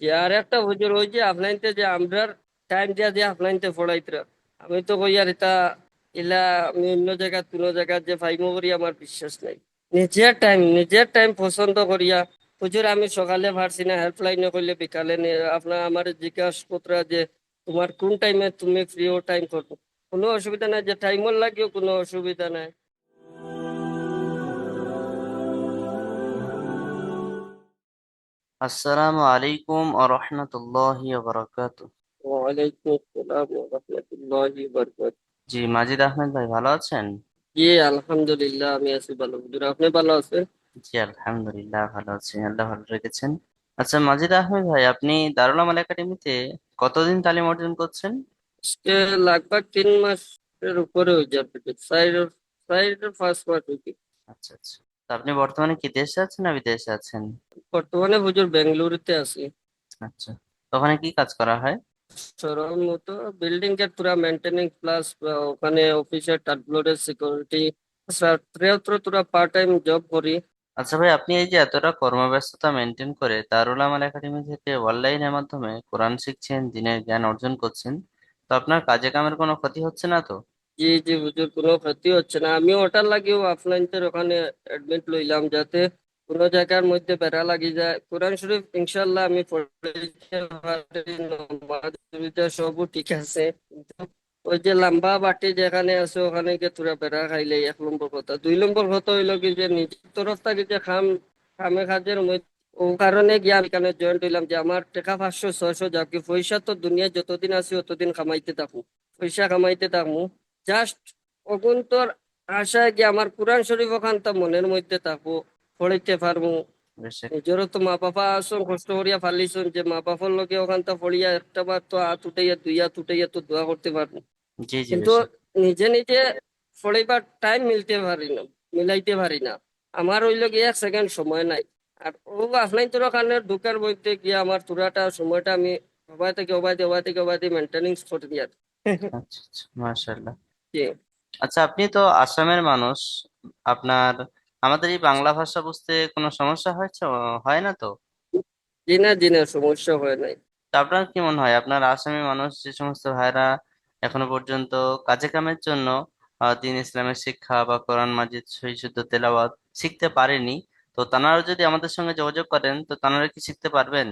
যে আর একটা হুজুর ওই যে আপনাইতে যে আমরার টাইম দিয়া দিয়ে আপনাইতে পড়াইতরা, আমি তো কই আর এটা ইলা আমি অন্য জায়গা কোনো জায়গা যে ফাইমো করি আমার বিশ্বাস নাই। নিজের টাইম পছন্দ করিয়া হুজুর আমি সকালে পারছি না হেল্পলাইনে করলে বিকালে আপনার আমার জিজ্ঞাসা করতরা যে তোমার কোন টাইমে তুমি ফ্রি ও টাইম করবো, কোনো অসুবিধা নাই, যে টাইমও লাগিও কোনো অসুবিধা নাই। আসসালামু আলাইকুম আ রহমতুল্লাহি ওয়া বারাকাতুহু। ওয়ালাইকুম আসসালাম ওয়া রাহমাতুল্লাহি ওয়া বারাকাতুহু। জি, মাজিদ আহমেদ ভাই ভালো আছেন? জি আলহামদুলিল্লাহ, আমি আছি ভালো। হুজুর আপনি ভালো আছেন? জি, আলহামদুলিল্লাহ ভালো আছি, আল্লাহ ভালো রেখেছেন। আচ্ছা মাজিদ আহমেদ ভাই, আপনি দারুল আমাল একাডেমিতে কতদিন তালিম অর্জন করছেন? আজকে লাগভগ 3 মাসের উপরে হয়ে যাবে, সাইড 5 মাস হইবে। আচ্ছা আচ্ছা। তো আপনি বর্তমানে কি দেশে আছেন না বিদেশে আছেন? বর্তমানে হুজুর বেঙ্গালুরুতে আছি। আচ্ছা। তো ওখানে কি কাজ করা হয়? সরল মতো বিল্ডিং এর পুরা মেনটেনিং প্লাস ওখানে অফিসের থার্ড ফ্লোরের সিকিউরিটি, তোরা পার্ট টাইম জব করি। আচ্ছা ভাই, আপনি এই যে এতটা কর্মব্যস্ততা মেনটেন করে দারুল আমাল একাডেমি থেকে অনলাইনের মাধ্যমে কোরআন শিখছেন, দিনের জ্ঞান অর্জন করছেন, তো আপনার কাজে কামের কোনো ক্ষতি হচ্ছে না তো? জি জি হুজুর, কোনো ক্ষতি হচ্ছে না। আমি ওটার লাগিও অফলাইনদের ওখানে অ্যাডমিট লইলাম, যাতে কোনো জায়গার মধ্যে বেড়া লাগি যায়। কোরআন শরীফ ইনশাল্লাহ আমি পড়তে পারি, নামাজ রোজা সবও ঠিক আছে, কিন্তু ওই যে লম্বা বাটি যেখানে আছে ওখানে গিয়ে তোরা বেড়া খাইলে 1 নম্বর কথা। 2 নম্বর কথা হইলো কি যে নিজের তরফ থেকে যে খামে কাজের মধ্যে ও কারণে গিয়ে আমি এখানে জয়েন্ট হইলাম, যে আমার টাকা 500 600 যা কি পয়সা তো দুনিয়া যতদিন আছি ততদিন কামাইতে থাকুক, পয়সা কামাইতে থাকবো। জাস্ট অকুন্তর আশায় কি আমার কোরআন শরীফ ওখান তা মনের মধ্যে থাকবো, পড়িতে পারবো। বেশ। নিজেরও তো মা বাবা আসুন কষ্ট করিয়া ফালিছুন, যে মা বাবার লগে ওখান তা পড়িয়া একটা বার তো হাত উঠাইয়া 2 হাত উঠাইয়া তো দোয়া করতে পারবো। জি জি, কিন্তু বেশ। নিজে নিজে পড়িবার টাইম মিলতে পারি না, মিলাইতে পারি না। আমার ওই লগে 1 সেকেন্ড সময় নাই। আর ও আসলাই তোর কারণে ঢুকার মধ্যে গিয়ে আমার পুরাটা সময়টা আমি অবাই থেকে মেনটেনেন্স করে দিয়া আচ্ছা আচ্ছা, মাশাআল্লাহ। জি আচ্ছা, আপনি তো আসামের মানুষ। আপনার আমাদের এই বাংলা ভাষা বুঝতে কোনো সমস্যা হয়েছে? হয় না তো? জি না, সমস্যা হয় নাই। তা আপনার কি মনে হয়, আপনার আসামি মানুষ যে সমস্ত ভাইরা এখনো পর্যন্ত কাজে কামের জন্য দিন ইসলামের শিক্ষা বা কোরআন মাজিদ সহি শুদ্ধ তেলাওয়াত শিখতে পারেনি, তো তারা যদি আমাদের সঙ্গে যোগাযোগ করেন তো তারা কি শিখতে পারবেন?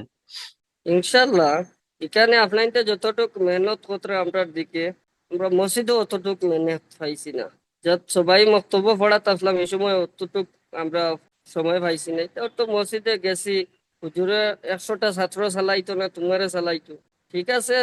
ইনশাল্লাহ এখানে আপনাইতে যতটুক মেহনত করতে আমরার দিকে, আমরা মসজিদে অতটুক মেহনত পাইছি না। যত সবাই বক্তব্য পড়াতে আসলাম এই সময় অতটুক আমরা সময় পাইছি না। তো তো মসজিদে গেছি, হুজুরে 100টা ছাত্র চালাইতো না তোমারে চালাইতো। ঠিক আছে,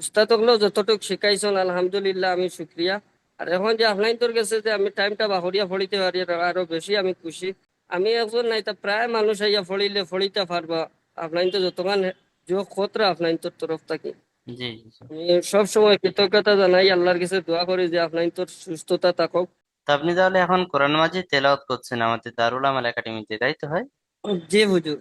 উস্তাদ হলেও যতটুক শিখাইছেন আলহামদুলিল্লাহ, আমি শুক্রিয়া। আর এখন যে আপনার তোর গেছে যে আমি টাইমটা বাহরিয়া ফড়িতে পারি, আরো বেশি আমি খুশি। আমি একজন নাই তা প্রায় মানুষ আইয়া ফড়িলে ফড়িতে পারবা। আপনার তো যতক্ষণ যোগ খতরা আপনার তোর তরফ থেকে জি জি জি। আমি সব সময় কৃতজ্ঞতা জানাই, আল্লাহর কাছে দোয়া করি যে আপনার তোর সুস্থতা থাকুক। তা আপনি তাহলে এখন কোরআন মাজিদ তেলাওয়াত করছেন আমাদের দারুল আমাল একাডেমিতে, তাই তো হয়? জি হুজুর।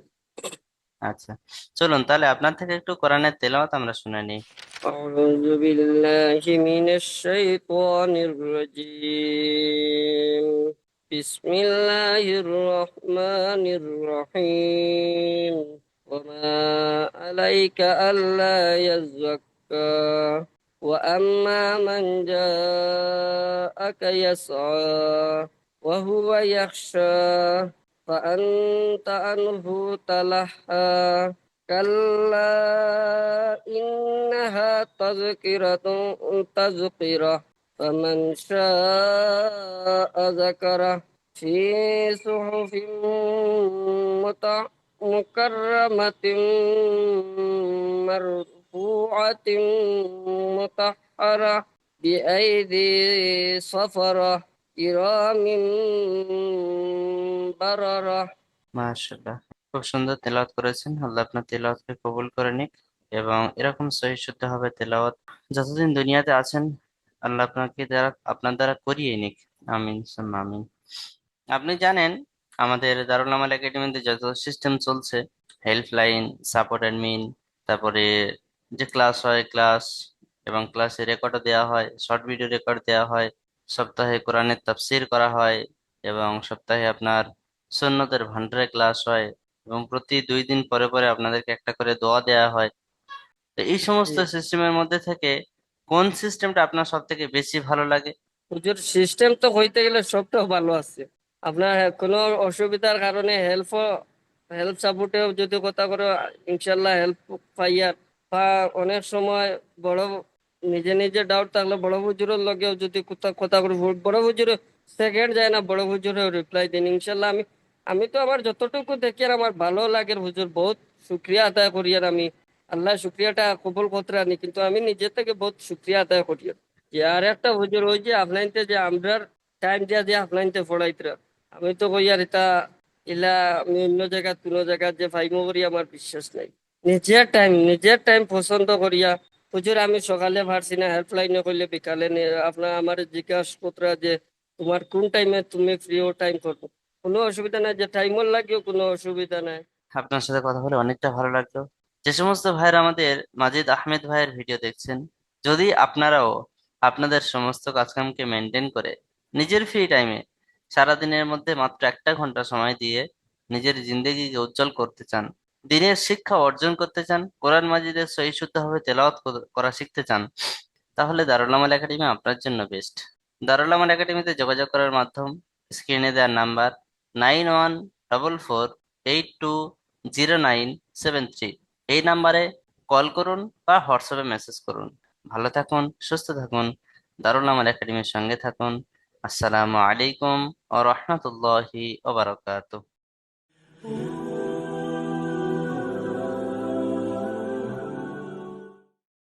আচ্ছা, চলুন তাহলে আপনার থেকে একটু কোরআনের তেলাওয়াত আমরা শুনে নিই। أعوذ بالله من الشيطان الرجيم. بسم الله الرحمن الرحيم. وما عليك ألا يزكى وأما من جاءك يسعى وهو يخشى فأنت عنه تلهى. كلا إنها تذكرة فمن شاء ذكره في صحف مكرمة مرفوعة مطهرة بأيدي صفرة كرام بررة। মাশাআল্লাহ, খুব সুন্দর তেলাওয়াত করেছেন। আল্লাহ আপনার তেলাওয়াতকে কবুল করে নিক এবং এরকম সহি শুদ্ধ ভাবে তেলাওয়াত যতদিন দুনিয়াতে আছেন আল্লাহ আপনার দ্বারা করিয়ে নিক। আমিন সুম্মা আমিন। আপনি জানেন আমাদের দারুল আমাল একাডেমিতে যত সিস্টেম চলছে, হেল্পলাইন, সাপোর্ট অ্যাডমিন, তারপরে যে ক্লাস হয় ক্লাস, এবং ক্লাসে রেকর্ডও দেওয়া হয়, শর্ট ভিডিও রেকর্ড দেওয়া হয়, সপ্তাহে কোরআনের তাফসির করা হয়, এবং সপ্তাহে আপনার সুন্নতের ভান্ডারে ক্লাস হয়, এবং প্রতি 2 দিন পরে পরে আপনাদেরকে একটা করে দোয়া দেওয়া হয়। তো এই সমস্ত সিস্টেমের মধ্যে থেকে কোন সিস্টেমটা আপনার সব থেকে বেশি ভালো লাগে? হুজুর সিস্টেম তো হইতে গেলে সবটা ভালো আছে। আপনার কোনো অসুবিধার কারণে হেল্প সাপোর্টেও যদি কথা করে ইনশাল্লাহ হেল্প পাইয়ার, বা অনেক সময় বড় নিজে নিজে ডাউট থাকলে বড় হুজুরের লগেও যদি কথা কথা করে, বড় হুজুরে সেকেন্ড যায় না, বড় হুজুরেও রিপ্লাই দিন ইনশাল্লাহ। আমি তো আমার যতটুকু দেখি আর আমার ভালো লাগে হুজুর, বহুত শুক্রিয়া আদায় করি। আর আমি আল্লাহ শুক্রিয়াটা কবুল করতে আনি, কিন্তু আমি নিজে থেকে বহুত শুক্রিয়া আদায় করি। যে আর একটা হুজুর ওই যে আপনাইতে যে আমরার টাইম দিয়া যে আপনাইতে পড়াইতরা, আমি তো কই আর এটা ইলা আমি অন্য জায়গা কোনো জায়গা যে ফাইমো করি আমার বিশ্বাস নাই। নিজের টাইম পছন্দ করিয়া হুজুর, আমি সকালে পারছি না হেল্পলাইনে করলে বিকালে আপনার আমার জিজ্ঞাসা পত্র যে তোমার কোন টাইমে তুমি ফ্রি ও টাইম করবো, কোনো অসুবিধা নাই, যে টাইমও লাগেও কোনো অসুবিধা নাই। আপনার সাথে কথা বলে অনেকটা ভালো লাগলো। যে সমস্ত ভাইয়ের আমাদের মাজিদ আহমেদ ভাইয়ের ভিডিও দেখছেন, যদি আপনারাও আপনাদের সমস্ত কাজকামকে মেনটেন করে নিজের ফ্রি টাইমে সারাদিনের মধ্যে মাত্র 1 ঘন্টা সময় দিয়ে নিজের জিন্দেগিকে উজ্জ্বল করতে চান, দিনের শিক্ষা অর্জন করতে চান, কোরআন মাজিদের সহি শুদ্ধভাবে তেলাওয়াত করা শিখতে চান, তাহলে দারুল আমাল একাডেমি আপনার জন্য বেস্ট। দারুল আমাল একাডেমিতে যোগাযোগ করার মাধ্যম স্ক্রিনে দেওয়ার নাম্বার 9144820973, এই নাম্বারে কল করুন বা হোয়াটসঅ্যাপে মেসেজ করুন। ভালো থাকুন, সুস্থ থাকুন, দারুল আমাল একাডেমির সঙ্গে থাকুন। আসসালামু আলাইকুম ওয়া রাহমাতুল্লাহি ওয়া বারাকাতুহু।